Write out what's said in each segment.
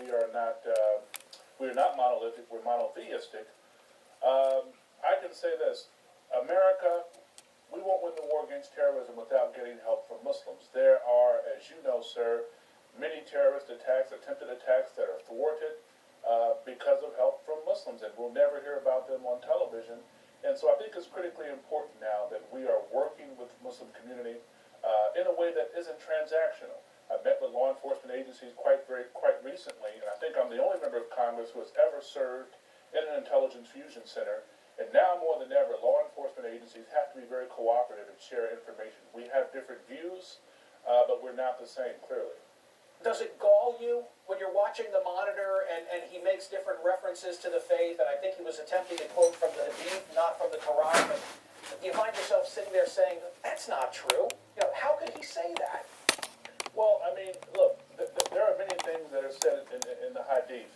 we are not monolithic, we're monotheistic. I can say this, America, we won't win the war against terrorism without getting help from Muslims. There are, as you know, sir, many terrorist attacks, attempted attacks that are thwarted because of help from Muslims, and we'll never hear about them on television. And so I think it's critically important now that we are working with the Muslim community in a way that isn't transactional. I've met with law enforcement agencies quite recently, and I think I'm the only member of Congress who has ever served in an intelligence fusion center. And now more than ever, law enforcement agencies have to be very cooperative and share information. We have different views, but we're not the same, clearly. Does it gall you when you're watching the monitor and he makes different references to the faith, and I think he was attempting to quote from the Hadith, not from the Quran, but you find yourself sitting there saying, that's not true. You know, how could he say that? Well, I mean, look, there are many things that are said in the Hadith.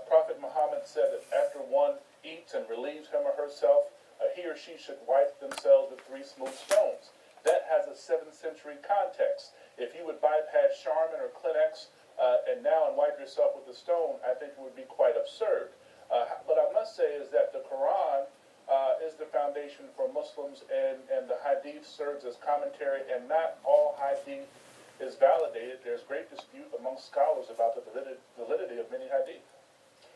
Prophet Muhammad said that after one eats and relieves him or herself, he or she should wipe themselves with 3 smooth stones. That has a 7th century context. If you would bypass Charmin or Kleenex and wipe yourself with a stone, I think it would be quite absurd. But I must say is that the Quran is the foundation for Muslims, and the Hadith serves as commentary, and not all Hadith is validated. There's great dispute amongst scholars about the validity of many Hadith.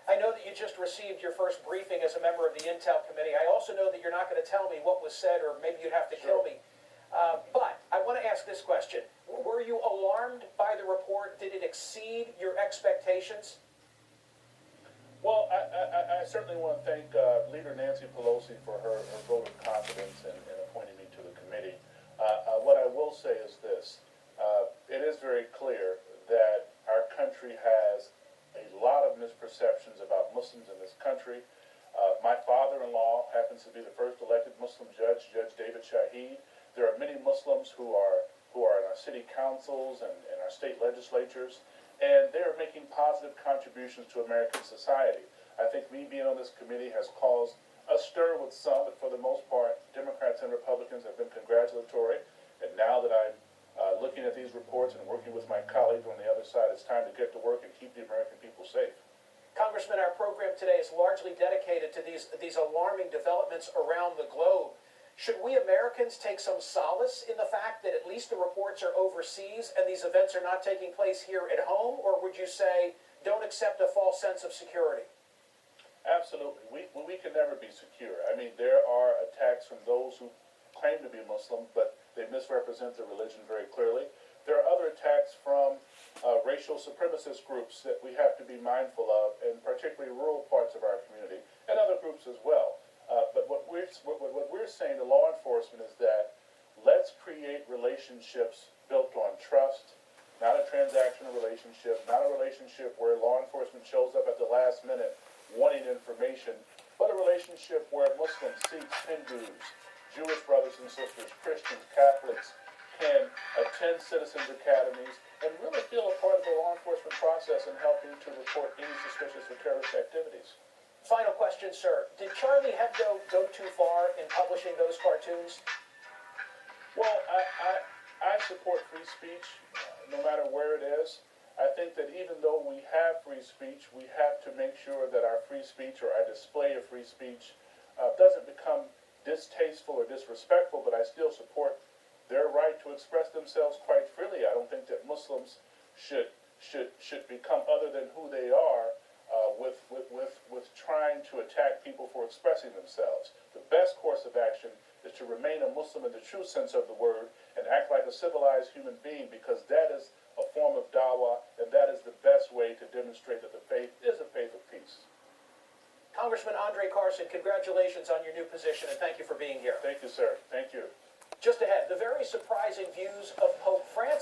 I know that you just received your first briefing as a member of the Intel Committee. I also know that you're not going to tell me what was said, or maybe you'd have to kill me. But I want to ask this question. Were you alarmed by the report? Did it exceed your expectations? Well, I certainly want to thank Leader Nancy Pelosi for her vote of confidence in appointing me to the committee. What I will say is this. It is very clear that our country has a lot of misperceptions about Muslims in this country. My father-in-law happens to be the first elected Muslim judge, Judge David Shaheed. There are many Muslims who are in our city councils and our state legislatures, and they are making positive contributions to American society. I think me being on this committee has caused a stir with some, but for the most part, Democrats and Republicans have been congratulatory. And now that I'm looking at these reports and working with my colleagues on the other side, it's time to get to work and keep the American people safe. Congressman, our program today is largely dedicated to these alarming developments around the globe. Should we Americans take some solace in the fact that at least the reports are overseas and these events are not taking place here at home? Or would you say, don't accept a false sense of security? Absolutely. We can never be secure. I mean, there are attacks from those who claim to be Muslim, but they misrepresent their religion very clearly. There are other attacks from racial supremacist groups that we have to be mindful of, in particularly rural parts of our community, and other groups as well. But what we're saying to law enforcement is that let's create relationships built on trust, not a transactional relationship, not a relationship where law enforcement shows up at the last minute wanting information, but a relationship where Muslims, Sikhs, Hindus, Jewish brothers and sisters, Christians, Catholics can attend citizens' academies and really feel a part of the law enforcement process in helping to report any suspicious or terrorist activities. Final question, sir. Did Charlie Hebdo go too far in publishing those cartoons? Well, I support free speech, no matter where it is. I think that even though we have free speech, we have to make sure that our free speech or our display of free speech doesn't become distasteful or disrespectful, but I still support their right to express themselves quite freely. I don't think that Muslims should become other than who they are with trying to attack people for expressing themselves. The best course of action is to remain a Muslim in the true sense of the word and act like a civilized human being, because that is a form of dawah, and that is the best way to demonstrate that the faith is a faith of peace. Congressman Andre Carson, congratulations on your new position, and thank you for being here. Thank you, sir. Thank you. Just ahead, the very surprising views of Pope Francis.